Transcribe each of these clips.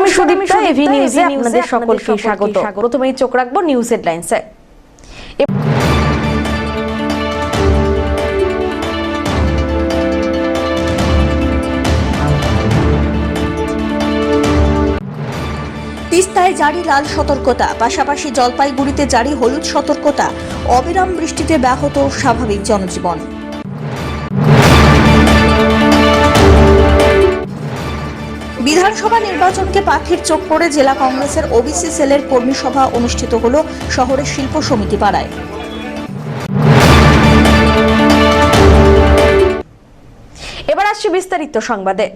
আমি সুদীপ্তা, এভি নিউজে আপনাদের সকলকে স্বাগত। প্রথমেই চোখ রাখবো নিউজ হেডলাইন্সে। তিস্তায় জারি লাল সতর্কতা, পাশাপাশি জলপাইগুড়িতে জারি হলুদ সতর্কতা। অবিরাম বৃষ্টিতে ব্যাহত স্বাভাবিক জনজীবন। বিধানসভা নির্বাচনকে পাখির চোখ করে জেলা কংগ্রেসের ওবিসি সেলের কর্মী সভা অনুষ্ঠিত হল শহরের শিল্প সমিতি পাড়ায়। এবার আসছি বিস্তারিত সংবাদে।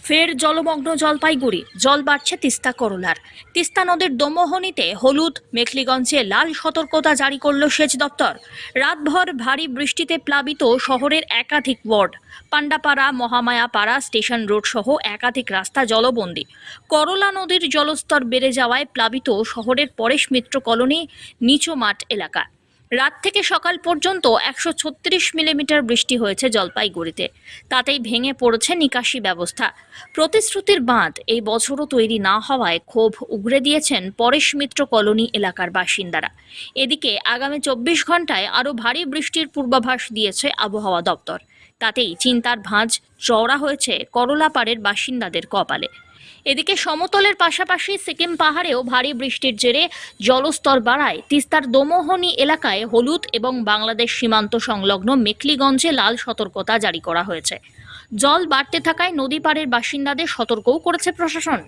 ফের জলমগ্ন জলপাইগুড়ি, জল বাড়ছে তিস্তা করলার। তিস্তা নদীর দমোহনীতে হলুদ, মেখলিগঞ্জে লাল সতর্কতা জারি করল সেচ দপ্তর। রাতভর ভারী বৃষ্টিতে প্লাবিত শহরের একাধিক ওয়ার্ড। পান্ডাপাড়া, মহামায়াপাড়া, স্টেশন রোড সহ একাধিক রাস্তা জলবন্দী। করলা নদীর জলস্তর বেড়ে যাওয়ায় প্লাবিত শহরের পরেশ মিত্র কলোনি, নিচু মাঠ এলাকা। রাত থেকে সকাল পর্যন্ত 136 মিলিমিটার বৃষ্টি হয়েছে জলপাইগুড়িতে। তাতেই ভেঙে পড়েছে নিকাশি ব্যবস্থা। প্রতিশ্রুতির বাঁধ এই বছরও তৈরি না হওয়ায় ক্ষোভ উগরে দিয়েছেন পরেশ মিত্র কলোনি এলাকার বাসিন্দারা। এদিকে আগামী 24 ঘন্টায় আরও ভারী বৃষ্টির পূর্বাভাস দিয়েছে আবহাওয়া দপ্তর। তাতেই চিন্তার ভাঁজ চওড়া হয়েছে করলাপাড়ের বাসিন্দাদের কপালে। এদিকে সমতলের পাশাপাশি সিকিম পাহাড়েও ভারী বৃষ্টির জেরে জলস্তর বাড়ায় তিস্তার দমোহনী এলাকায় হলুদ এবং বাংলাদেশ সীমান্ত সংলগ্ন মেখলিগঞ্জে লাল সতর্কতা জারি করা হয়েছে। জল বাড়তে থাকায় নদী পাড়ের বাসিন্দাদের সতর্কও করেছে প্রশাসন।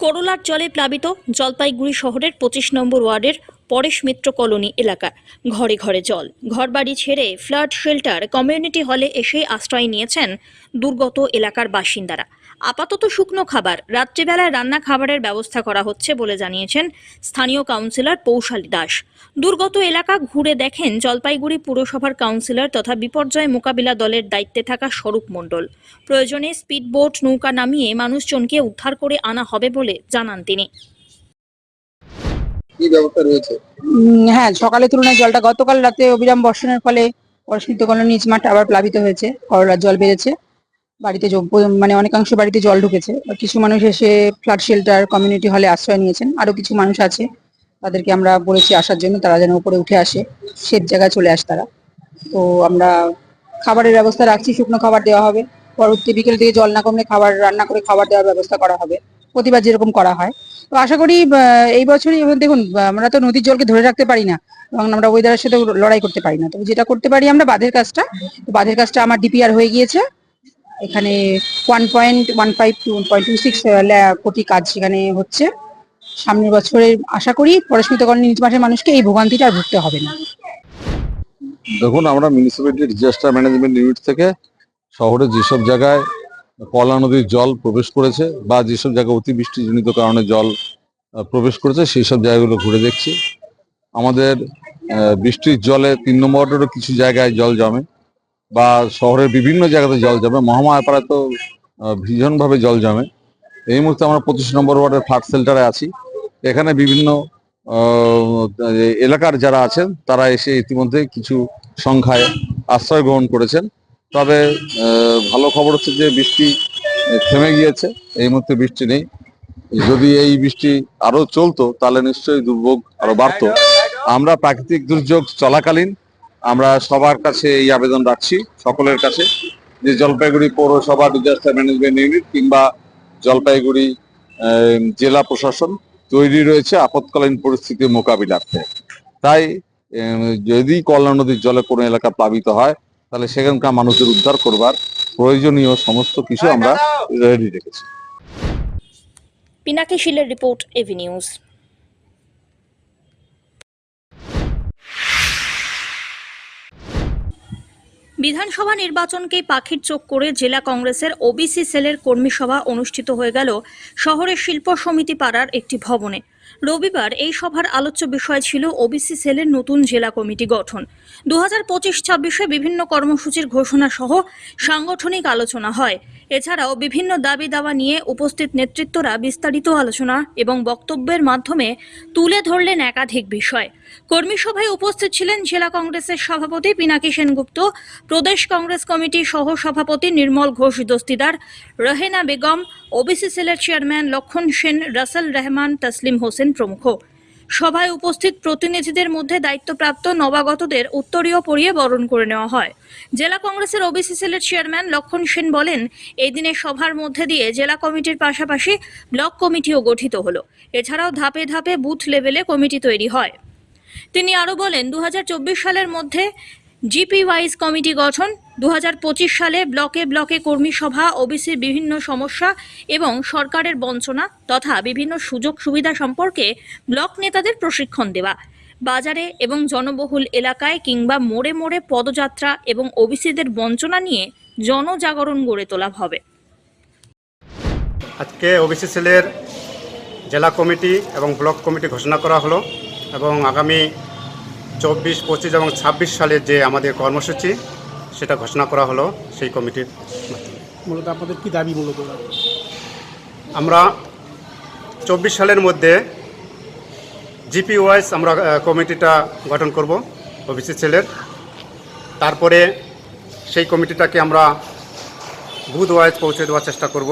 করলার জলে প্লাবিত জলপাইগুড়ি শহরের 25 নম্বর ওয়ার্ডের পরেশ মিত্র কলোনি এলাকা। ঘরে ঘরে জল, ঘরবাড়ি ছেড়ে ফ্লাড শেল্টার কমিউনিটি হলে এসে আশ্রয় নিয়েছেন দুর্গত এলাকার বাসিন্দারা। আপাতত শুকনো খাবার, রাত্রিবেলায় রান্না খাবারের ব্যবস্থা করা হচ্ছে বলে জানিয়েছেন স্থানীয় কাউন্সিলর পৌশালী দাস। দুর্গত এলাকা ঘুরে দেখেন জলপাইগুড়ি পুরসভার কাউন্সিলর তথা বিপর্যয় মোকাবিলা দলের দায়িত্বে থাকা স্বরূপ মণ্ডল। প্রয়োজনে স্পিডবোট, নৌকা নামিয়ে মানুষজনকে উদ্ধার করে আনা হবে বলে জানান তিনি। কি ব্যবস্থা রয়েছে? হ্যাঁ, সকালের তুলনায় জলটা গতকাল রাতে অবিরাম বর্ষণের ফলে পরস্মিত কলোনি নিচ মাঠ আবার প্লাবিত হয়েছে। করলার জল বেড়েছে, বাড়িতে মানে অনেকাংশ বাড়িতে জল ঢুকেছে। কিছু মানুষ এসে ফ্লাড শেল্টার কমিউনিটি হলে আশ্রয় নিয়েছেন। আরো কিছু মানুষ আছে, তাদেরকে আমরা বলেছি আসার জন্য, তারা যেন উপরে উঠে আসে, সেফ জায়গায় চলে আসে তারা। তো আমরা খাবারের ব্যবস্থা রাখছি, শুকনো খাবার দেওয়া হবে। পরবর্তী বিকেল থেকে জল না কমলে খাবার রান্না করে খাবার দেওয়ার ব্যবস্থা করা হবে, প্রতিবার যেরকম করা হয়। তো আশা করি এই বছরই, দেখুন আমরা তো নদীর জলকে ধরে রাখতে পারি না এবং আমরা ওয়েদারের সাথে লড়াই করতে পারি না। তো যেটা করতে পারি আমরা বাঁধের কাজটা আমার ডিপিআর হয়ে গিয়েছে। এখানে 1.15 to 1.26 কোটি কাজ সেখানে হচ্ছে। সামনের বছরে আশা করি পরস্মিত কলোনি নিচ মাঠের মানুষকে এই ভোগান্তিটা আর ভুগতে হবে না। দেখুন, আমরা মিউনিসিপ্যালিটি ডিজাস্টার ম্যানেজমেন্ট ইউনিট থেকে শহরে যেসব জায়গায় কলা নদীর জল প্রবেশ করেছে বা যেসব জায়গায় অতিবৃষ্টিজনিত কারণে জল প্রবেশ করেছে সেই সব জায়গাগুলো ঘুরে দেখছি। আমাদের বৃষ্টির জলে 3 নম্বর ওয়ার্ডেরও কিছু জায়গায় জল জমে বা শহরের বিভিন্ন জায়গাতে জল জমে। মহামায়াপাড়ায় তো ভীষণভাবে জল জমে। এই মুহূর্তে আমরা 25 নম্বর ওয়ার্ডের ফ্লাড শেল্টারে আছি। এখানে বিভিন্ন এলাকার যারা আছেন তারা এসে ইতিমধ্যে কিছু সংখ্যায় আশ্রয় গ্রহণ করেছেন। তবে ভালো খবর হচ্ছে যে বৃষ্টি থেমে গিয়েছে, এই মুহূর্তে বৃষ্টি নেই। যদি এই বৃষ্টি আরো চলতো তাহলে নিশ্চয়ই দুর্ভোগ আরো বাড়তো। আমরা প্রাকৃতিক দুর্যোগ চলাকালীন আমরা সবার কাছে এই আবেদন রাখছি, সকলের কাছে, যে জলপাইগুড়ি পৌরসভা ডিজাস্টার ম্যানেজমেন্ট ইউনিট কিংবা জলপাইগুড়ি জেলা প্রশাসন তৈরি রয়েছে আপৎকালীন পরিস্থিতি মোকাবিলার্থে। তাই যদি কল্লা নদীর জলে কোনো এলাকা প্লাবিত হয় তাহলে সেখানকার মানুষদের উদ্ধার করবার প্রয়োজনীয় সমস্ত কিছু আমরা রেডি রেখেছি। পিনাকি শিলের রিপোর্ট, এভি নিউজ। বিধানসভা নির্বাচনকে পাখির চোখ করে জেলা কংগ্রেসের ওবিসি সেলের কর্মী সভা অনুষ্ঠিত হয়ে গেল শহরের শিল্প সমিতি পাড়ার একটি ভবনে। রবিবার এই সভার আলোচ্য বিষয় ছিল ওবিসি সেলের নতুন জেলা কমিটি গঠন। 2025-26 বিভিন্ন কর্মসূচির ঘোষণা সহ সাংগঠনিক আলোচনা হয়। এছাড়াও বিভিন্ন দাবি দাওয়া নিয়ে উপস্থিত নেতৃত্বরা বিস্তারিত আলোচনা এবং বক্তব্যের মাধ্যমে তুলে ধরলেন একাধিক বিষয়। কর্মী সভায় উপস্থিত ছিলেন জেলা কংগ্রেসের সভাপতি পিনাকি সেনগুপ্ত, প্রদেশ কংগ্রেস কমিটির সহ সভাপতি নির্মল ঘোষ দস্তিদার, রহেনা বেগম, ওবিসি সেলের চেয়ারম্যান লক্ষণ সেন, রাসেল রহমান, তসলিম হোসেন প্রমুখ। সভায় উপস্থিত প্রতিনিধিদের মধ্যে দায়িত্বপ্রাপ্ত নবাগতদের উত্তরীয় পরিয়ে বরণ করে নেওয়া হয়। জেলা কংগ্রেসের ওবিসি সেলের চেয়ারম্যান লক্ষণ সেন বলেন, এই দিনের সভার মধ্যে দিয়ে জেলা কমিটির পাশাপাশি ব্লক কমিটিও গঠিত হলো। এছাড়াও ধাপে ধাপে বুথ লেভেলে কমিটি তৈরি হয়। তিনি আরও বলেন, 2024 সালের মধ্যে জিপি ওয়াইজ কমিটি গঠন, 2025 সালে ব্লকে ব্লকে কর্মী সভা, ওবিসির বিভিন্ন সমস্যা এবং সরকারের বঞ্চনা তথা বিভিন্ন সুযোগ সুবিধা সম্পর্কে ব্লক নেতাদের প্রশিক্ষণ দেওয়া, বাজারে এবং জনবহুল এলাকায় কিংবা মোড়ে মোড়ে পদযাত্রা এবং ওবিসিদের বঞ্চনা নিয়ে জনজাগরণ গড়ে তোলা হবে। আজকে ওবিসি সেলের জেলা কমিটি এবং ব্লক কমিটি ঘোষণা করা হলো এবং আগামী 24, 25 এবং 26 সালের যে আমাদের কর্মসূচি সেটা ঘোষণা করা হলো সেই কমিটির মাধ্যমে। মূলত আপনাদের কি দাবি? মূলত আমরা 24 সালের মধ্যে জিপি ওয়াইজ আমরা কমিটিটা গঠন করব ওবিসি সেলের। তারপরে সেই কমিটিটাকে আমরা বুথ ওয়াইজ পৌঁছে দেওয়ার চেষ্টা করব।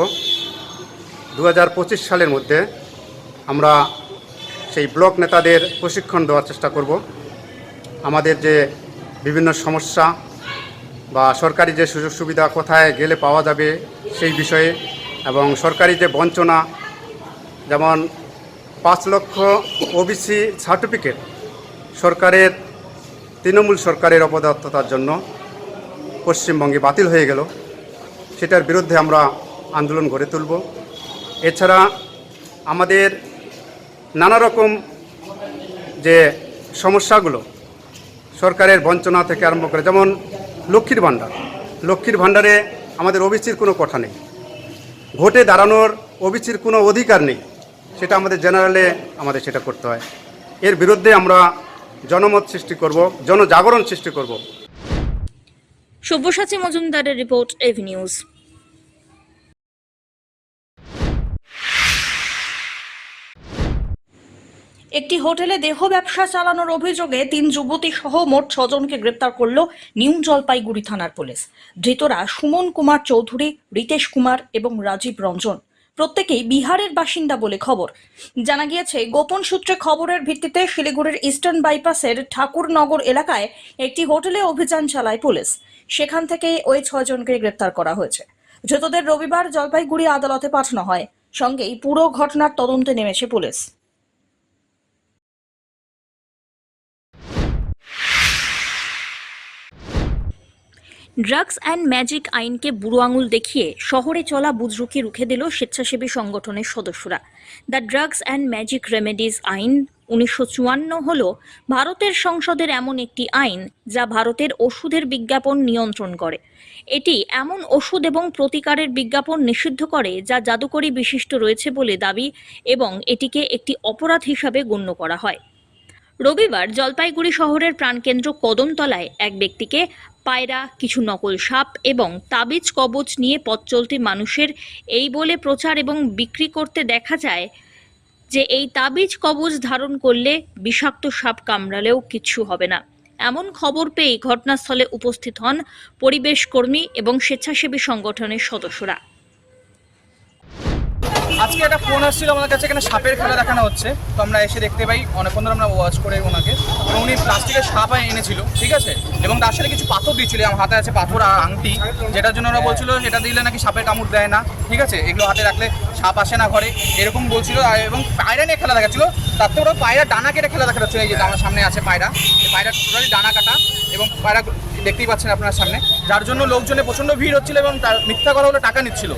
2025 সালের মধ্যে আমরা সেই ব্লক নেতাদের প্রশিক্ষণ দেওয়ার চেষ্টা করব। আমাদের যে বিভিন্ন সমস্যা বা সরকারি যে সুযোগ সুবিধা কোথায় গেলে পাওয়া যাবে সেই বিষয়ে, এবং সরকারি যে বঞ্চনা, যেমন 5 লক্ষ ওবিসি সার্টিফিকেট সরকারের তৃণমূল সরকারের অপদার্থতার জন্য পশ্চিমবঙ্গে বাতিল হয়ে গেল, সেটার বিরুদ্ধে আমরা আন্দোলন গড়ে তুলব। এছাড়া আমাদের নানা রকম যে সমস্যাগুলো সরকারের বঞ্চনা থেকে আরম্ভ করে, যেমন লক্ষ্মীর ভাণ্ডারে আমাদের ওবিসির কোনো কথা নেই, ভোটে দাঁড়ানোর ওবিসির কোনো অধিকার নেই, সেটা আমাদের জেনারেলে আমাদের সেটা করতে হয়। এর বিরুদ্ধে আমরা জনমত সৃষ্টি করব, জনজাগরণ সৃষ্টি করব। সব্যসাচী মজুমদারের রিপোর্ট, এভি নিউজ। একটি হোটেলে দেহ ব্যবসা চালানোর অভিযোগে 3 যুবতী সহ মোট 6 জনকে গ্রেপ্তার করল নিউ জলপাইগুড়ি থানার পুলিশ। ধৃতরা সুমন কুমার চৌধুরী, রিতেশ কুমার এবং রাজীব রঞ্জন। প্রত্যেকেই বিহারের বাসিন্দা বলে খবর। জানা গিয়েছে, গোপন সূত্রে খবরের ভিত্তিতে শিলিগুড়ির ইস্টার্ন বাইপাসের ঠাকুরনগর এলাকায় একটি হোটেলে অভিযান চালায় পুলিশ। সেখান থেকে ওই 6 জনকে গ্রেপ্তার করা হয়েছে। ধৃতদের রবিবার জলপাইগুড়ি আদালতে পাঠানো হয়। সঙ্গেই পুরো ঘটনার তদন্তে নেমেছে পুলিশ। ড্রাগস অ্যান্ড ম্যাজিক আইনকে বুড়ো আঙুল দেখিয়ে শহরে চলা বুজরুকি রুখে দিল স্বেচ্ছাসেবী সংগঠনের সদস্যরা। The drugs and magic remedies আইন 1954 হল ভারতের সংসদের এমন একটি আইন যা ভারতের ওষুধের বিজ্ঞাপন নিয়ন্ত্রণ করে। এটি এমন ওষুধ এবং প্রতিকারের বিজ্ঞাপন নিষিদ্ধ করে যা জাদুকরী বিশিষ্ট রয়েছে বলে দাবি এবং এটিকে একটি অপরাধ হিসাবে গণ্য করা হয়। রবিবার জলপাইগুড়ি শহরের প্রাণকেন্দ্র কদমতলায় এক ব্যক্তিকে পায়রা, কিছু নকল সাপ এবং তাবিজ কবচ নিয়ে পথ চলতি মানুষের এই বলে প্রচার এবং বিক্রি করতে দেখা যায় যে এই তাবিজ কবচ ধারণ করলে বিষাক্ত সাপ কামড়ালেও কিচ্ছু হবে না। এমন খবর পেয়ে ঘটনাস্থলে উপস্থিত হন পরিবেশ কর্মী এবং স্বেচ্ছাসেবী সংগঠনের সদস্যরা। আজকে একটা ফোন আসছিল আমাদের কাছে, এখানে সাপের খেলা দেখানো হচ্ছে। তো আমরা এসে দেখতে পাই, অনেকক্ষণ ধরে আমরা ওয়াচ করে ওনাকে, এবং উনি প্লাস্টিকের সাপ এনেছিল, ঠিক আছে, এবং তার সাথে কিছু পাথর দিচ্ছিল। আমার হাতে আছে পাথর আর আংটি, যেটার জন্য ওরা বলছিল সেটা দিলে নাকি সাপের কামড় দেয় না, ঠিক আছে, এগুলো হাতে রাখলে সাপ আসে না ঘরে, এরকম বলছিল। এবং পায়রা নিয়ে খেলা দেখাচ্ছিল। তার থেকে ওরা পায়রা ডানা কেটে খেলা দেখাচ্ছিল। এই যে আমার সামনে আছে পায়রা, এই পায়রা টোটালি ডানা কাটা, এবং পায়রা দেখতেই পাচ্ছেন আপনার সামনে, যার জন্য লোকজনে প্রচণ্ড ভিড় হচ্ছিল এবং তার মিথ্যা কথা বলে টাকা নিচ্ছিল।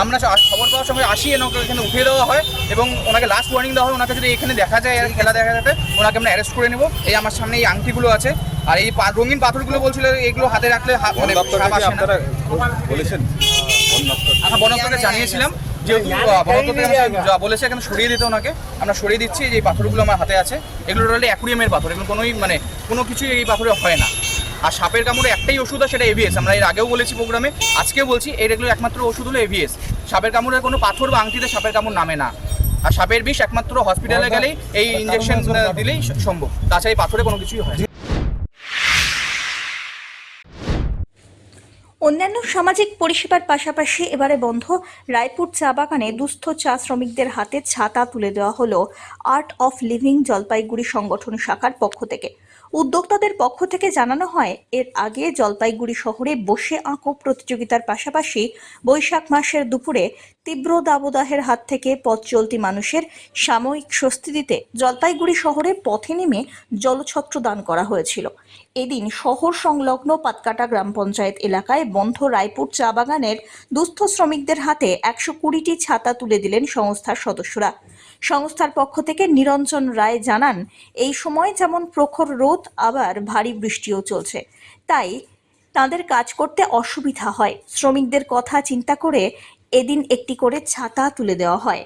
আমরা খবর পাওয়ার সময় আসি, ওনাকে এখানে উঠিয়ে দেওয়া হয় এবং ওনাকে লাস্ট ওয়ার্নিং দেওয়া হয়, ওনাকে যদি এখানে দেখা যায় আর খেলা দেখা যাবে ওনাকে আমরা অ্যারেস্ট করে নেব। এই আমার সামনে এই আংটিগুলো আছে, আর এই রঙিন পাথরগুলো বলছিল এগুলো হাতে রাখলে বন দপ্তরকে জানিয়েছিলাম। যেহেতু আপাতত যা বলেছে এখানে সরিয়ে দিতে ওনাকে, আমরা সরিয়ে দিচ্ছি। যে পাথরগুলো আমার হাতে আছে এগুলো টোটালি অ্যাকুরিয়ামের পাথর, এগুলো কোনো কিছুই এই পাথরে হয় না। আর সাপের কামড়ে একটাই ওষুধ আছে, সেটা এভিএস। আমরা এর আগেও বলেছি প্রোগ্রামে, আজকেও বলছি, এগুলো একমাত্র ওষুধ হলো এভিএস। সাপের কামড়ের কোনো পাথর বা আংটিতে সাপের কামড় নামে না। আর সাপের বিষ একমাত্র হসপিটালে গেলেই এই ইঞ্জেকশন দিলেই সম্ভব, তাছাড়া এই পাথরে কোনো কিছুই হয় না। অন্যান্য সামাজিক পরিষেবার পাশাপাশি এবারে বন্ধ রায়পুর চা বাগানে দুস্থ চা শ্রমিকদের হাতে ছাতা তুলে দেওয়া হলো আর্ট অফ লিভিং জলপাইগুড়ি সংগঠন শাখার পক্ষ থেকে। উদ্যোক্তাদের পক্ষ থেকে জানানো হয়, এর আগে জলপাইগুড়ি শহরে বসে আঁকো প্রতিযোগিতার পাশাপাশি বৈশাখ মাসের দুপুরে তীব্র দাবদাহের হাত থেকে পথ চলতি মানুষের সাময়িক স্বস্তি দিতে জলপাইগুড়ি শহরে পথে নেমে জলছত্র দান করা হয়েছিল। এদিন শহর সংলগ্ন পাতকাটা গ্রাম পঞ্চায়েত এলাকায় বন্ধ রায়পুর চা বাগানের দুস্থ শ্রমিকদের হাতে 120টি ছাতা তুলে দিলেন সংস্থার সদস্যরা। সংস্থার পক্ষ থেকে নিরঞ্জন রায় জানান, এই সময় যেমন প্রখর রোদ আবার ভারী বৃষ্টিও চলছে, তাই তাদের কাজ করতে অসুবিধা হয়। শ্রমিকদের কথা চিন্তা করে এদিন একটি করে ছাতা তুলে দেওয়া হয়।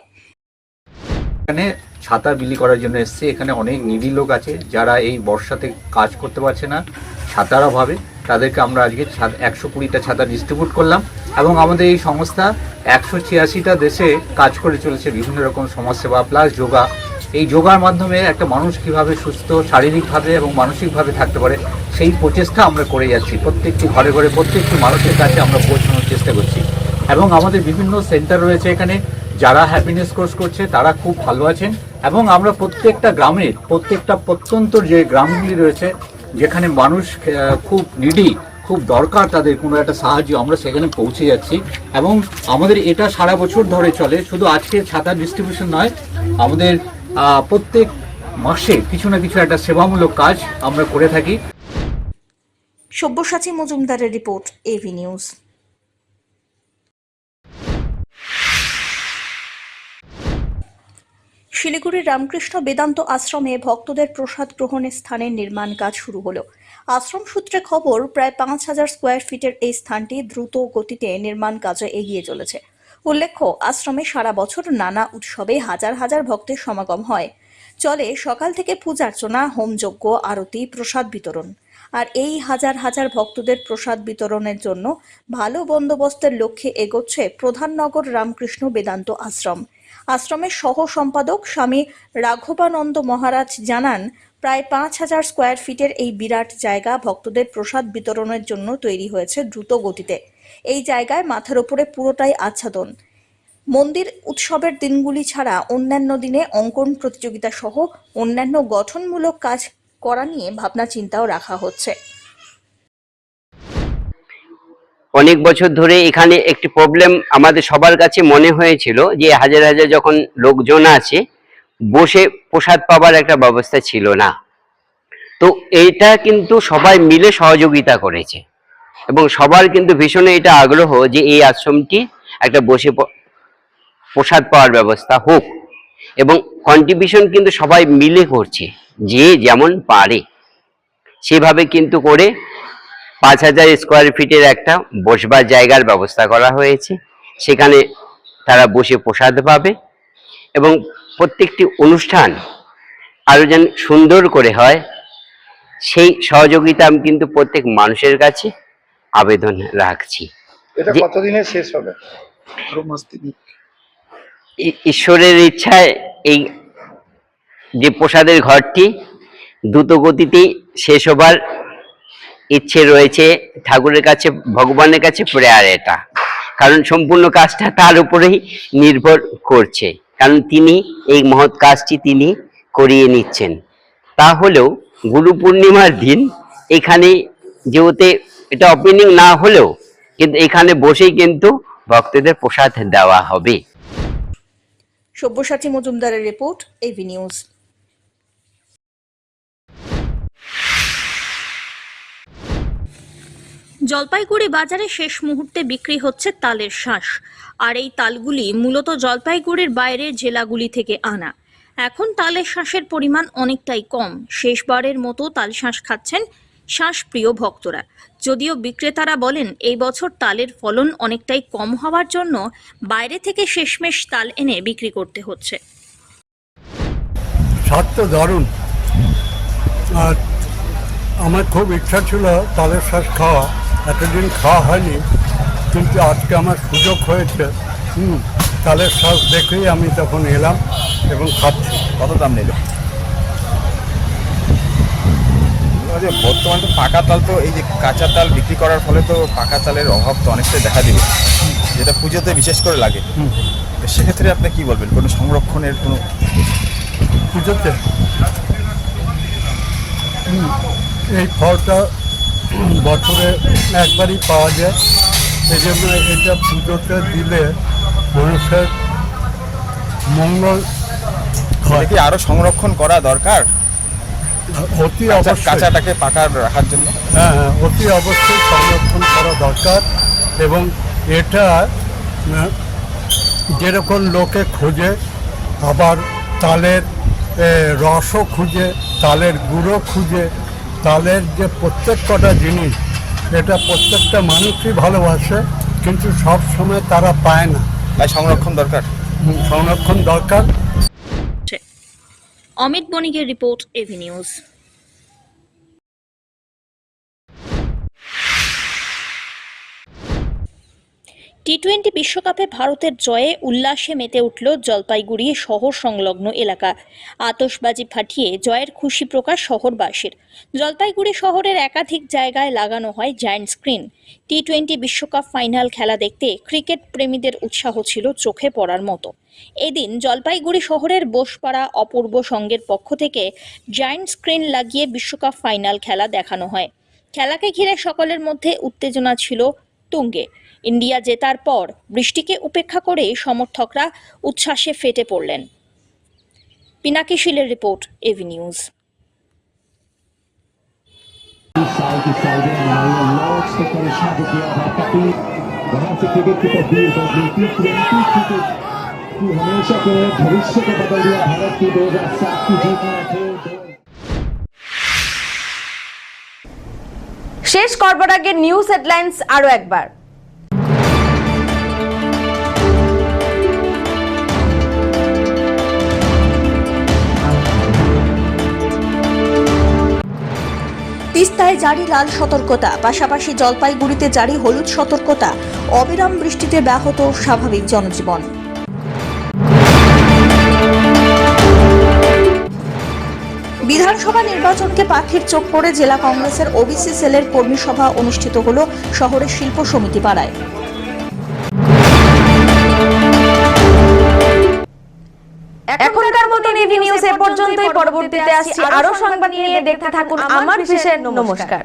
এখানে ছাতা বিলি করার জন্য এসছে। এখানে অনেক নিডি লোক আছে যারা এই বর্ষাতে কাজ করতে পারছে না ছাতার অভাবে, তাদেরকে আমরা আজকে 120টা ছাতা ডিস্ট্রিবিউট করলাম। এবং আমাদের এই সংস্থা 186টা দেশে কাজ করে চলেছে বিভিন্ন রকম সমাজসেবা প্লাস যোগা। এই যোগার মাধ্যমে একটা মানুষ কীভাবে সুস্থ শারীরিকভাবে এবং মানসিকভাবে থাকতে পারে সেই প্রচেষ্টা আমরা করে যাচ্ছি। প্রত্যেকটি ঘরে ঘরে প্রত্যেকটি মানুষের কাছে আমরা পৌঁছানোর চেষ্টা করছি। এবং আমাদের বিভিন্ন সেন্টার রয়েছে এখানে, যারা হ্যাপিনেস কোর্স করছে তারা খুব ভালো আছেন। এবং আমরা প্রত্যেকটা গ্রামের প্রত্যেকটা প্রত্যন্ত যে গ্রামগুলি রয়েছে যেখানে মানুষ খুব নিডি, খুব দরকার তাদের কোনো একটা সাহায্য, আমরা সেখানে পৌঁছে যাচ্ছি। এবং আমাদের এটা সারা বছর ধরে চলে, শুধু আজকে ছাতা ডিস্ট্রিবিউশন নয়, আমাদের প্রত্যেক মাসে কিছু না কিছু একটা সেবামূলক কাজ আমরা করে থাকি। সব্যসাচী মজুমদারের রিপোর্ট, এভি নিউজ। শিলিগুড়ির রামকৃষ্ণ বেদান্ত আশ্রমে ভক্তদের প্রসাদ গ্রহণের স্থানের নির্মাণ কাজ শুরু হলো। আশ্রম সূত্রে খবর, প্রায় 5000 স্কোয়ার ফিটের এই স্থানটি দ্রুত গতিতে নির্মাণ কাজে এগিয়ে চলেছে। উল্লেখ্য, আশ্রমে সারা বছর নানা উৎসবে হাজার হাজার ভক্তের সমাগম হয়। চলে সকাল থেকে পূজার্চনা, হোমযজ্ঞ, আরতি, প্রসাদ বিতরণ। আর এই হাজার হাজার ভক্তদের প্রসাদ বিতরণের জন্য ভালো বন্দোবস্তের লক্ষ্যে এগোচ্ছে প্রধাননগর রামকৃষ্ণ বেদান্ত আশ্রম। আশ্রমের সহ সম্পাদক স্বামী রাঘবানন্দ মহারাজ জানান, প্রায় 5000 স্কোয়ার ফিটের এই বিরাট জায়গা ভক্তদের প্রসাদ বিতরণের জন্য তৈরি হয়েছে দ্রুত গতিতে। এই জায়গায় মাথার উপরে পুরোটাই আচ্ছাদন। মন্দির উৎসবের দিনগুলি ছাড়া অন্যান্য দিনে অঙ্কন প্রতিযোগিতা সহ অন্যান্য গঠনমূলক কাজ করা নিয়ে ভাবনা চিন্তাও রাখা হচ্ছে। অনেক বছর ধরে এখানে একটি প্রবলেম আমাদের সবার কাছে মনে হয়েছিল যে হাজার হাজার যখন লোকজন আছে বসে প্রসাদ পাবার একটা ব্যবস্থা ছিল না। তো এইটা কিন্তু সবাই মিলে সহযোগিতা করেছে এবং সবার কিন্তু ভীষণ এটা আগ্রহ যে এই আশ্রমটি একটা বসে প্রসাদ পাওয়ার ব্যবস্থা হোক, এবং কন্ট্রিবিউশন কিন্তু সবাই মিলে করছে, যে যেমন পারে সেভাবে কিন্তু করে 5000 স্কোয়ার ফিটের একটা বসবার জায়গার ব্যবস্থা করা হয়েছে। সেখানে তারা বসে প্রসাদ পাবে এবং প্রত্যেকটি অনুষ্ঠান আরো যেন সুন্দর করে হয় সেই সহযোগিতা আমি কিন্তু প্রত্যেক মানুষের কাছে আবেদন রাখছি। এটা কতদিনে শেষ হবে? ঈশ্বরের ইচ্ছায় এই যে প্রসাদের ঘরটি দ্রুত গতিতেই শেষ হবার ইচ্ছে রয়েছে। ঠাকুরের কাছে, ভগবানের কাছে প্রেয়ার এটা, কারণ সম্পূর্ণ কাজটা তার উপরেই নির্ভর করছে, কারণ তিনি এই মহৎ কাজটি তিনি করিয়ে নিচ্ছেন। তাহলেও গুরু পূর্ণিমার দিন এখানে যেহেতু এটা ওপেনিং না হলেও কিন্তু এখানে বসেই কিন্তু ভক্তদের প্রসাদ দেওয়া হবে। সব্যসাচী মজুমদারের রিপোর্ট, এভি নিউজ। জলপাইগুড়ি বাজারে শেষ মুহূর্তে বিক্রি হচ্ছে তালের শাঁস। আর এই তালগুলি মূলত জলপাইগুড়ির বাইরের জেলাগুলি থেকে আনা। এখন তালের শাঁসের পরিমাণ অনেকটাই কম। শেষবারের মতো তাল শাঁস খাচ্ছেন শ্বাসপ্রিয় ভক্তরা। যদিও বিক্রেতারা বলেন এই বছর তালের ফলন অনেকটাই কম হওয়ার জন্য বাইরে থেকে শেষমেশ তাল এনে বিক্রি করতে হচ্ছে। স্বাদ তো দারুণ, আর আমার খুব ইচ্ছা ছিল তালের শ্বাস খাওয়া, এতদিন খাওয়া হয়নি, কিন্তু আজকে আমার সুযোগ হয়েছে। তালের শ্বাস দেখেই আমি তখন এলাম এবং খাচ্ছি। কত দাম নিল? বর্তমানে তো পাকা তাল, তো এই যে কাঁচা তাল বিক্রি করার ফলে তো পাকা তালের অভাব তো অনেকটাই দেখা দিবে, যেটা পুজোতে বিশেষ করে লাগে। তো সেক্ষেত্রে আপনি কি বলবেন, কোনো সংরক্ষণের কোনো পুজোতে এই ফলটা বছরে একবারই পাওয়া যায়, এই জন্য এটা পুজোতে দিলে মানুষের মঙ্গল হয়। কি আরো সংরক্ষণ করা দরকার অতি অবশ্যই, কাঁচাটাকে পাকা রাখার জন্য? হ্যাঁ, অতি অবশ্যই সংরক্ষণ করা দরকার। এবং এটা যেরকম লোকে খোঁজে, আবার তালের রসও খুঁজে, তালের গুঁড়ো খুঁজে, তালের যে প্রত্যেক কটা জিনিস, এটা প্রত্যেকটা মানুষই ভালোবাসে, কিন্তু সব সময় তারা পায় না, তাই সংরক্ষণ দরকার। সংরক্ষণ দরকার। অমিত বণিকের রিপোর্ট, এভি নিউজ। টি-20 বিশ্বকাপে ভারতের জয়ে উল্লাসে মেতে উঠল জলপাইগুড়ি শহর সংলগ্ন এলাকা। আতশবাজি ফাটিয়ে জয়ের খুশি প্রকাশ শহরবাসীর। জলপাইগুড়ি শহরের একাধিক জায়গায় লাগানো হয় জায়ান্ট স্ক্রিন। টি-20 বিশ্বকাপ ফাইনাল খেলা দেখতে ক্রিকেট প্রেমীদের উৎসাহ ছিল চোখে পড়ার মতো। এদিন জলপাইগুড়ি শহরের বোসপাড়া অপূর্ব সংঘের পক্ষ থেকে জায়ান্ট স্ক্রিন লাগিয়ে বিশ্বকাপ ফাইনাল খেলা দেখানো হয়। খেলাকে ঘিরে সকলের মধ্যে উত্তেজনা ছিল তুঙ্গে। ইন্ডিয়া জেতার পর বৃষ্টিকে উপেক্ষা করে সমর্থকরা উচ্ছ্বাসে ফেটে পড়লেন। পিনাকি শীলের রিপোর্ট, এভি নিউজ। শেষ করবার আগে নিউজ হেডলাইন্স আরো একবার। তিস্তায় জারি লাল সতর্কতা, পাশাপাশি জলপাইগুড়িতে জারি হলুদ সতর্কতা। অবিরাম বৃষ্টিতে ব্যাহত স্বাভাবিক জনজীবন। বিধানসভা নির্বাচনকে পাখির চোখ পড়ে জেলা কংগ্রেসের ওবিসি সেলের কর্মী সভা অনুষ্ঠিত হল শহরের শিল্প সমিতি পাড়ায়। এখনকার মতো এভি নিউজ এ পর্যন্তই। পরবর্তীতে আসছি আরো সংবাদ নিয়ে। দেখতে থাকুন আমার বিশেষ। নমস্কার।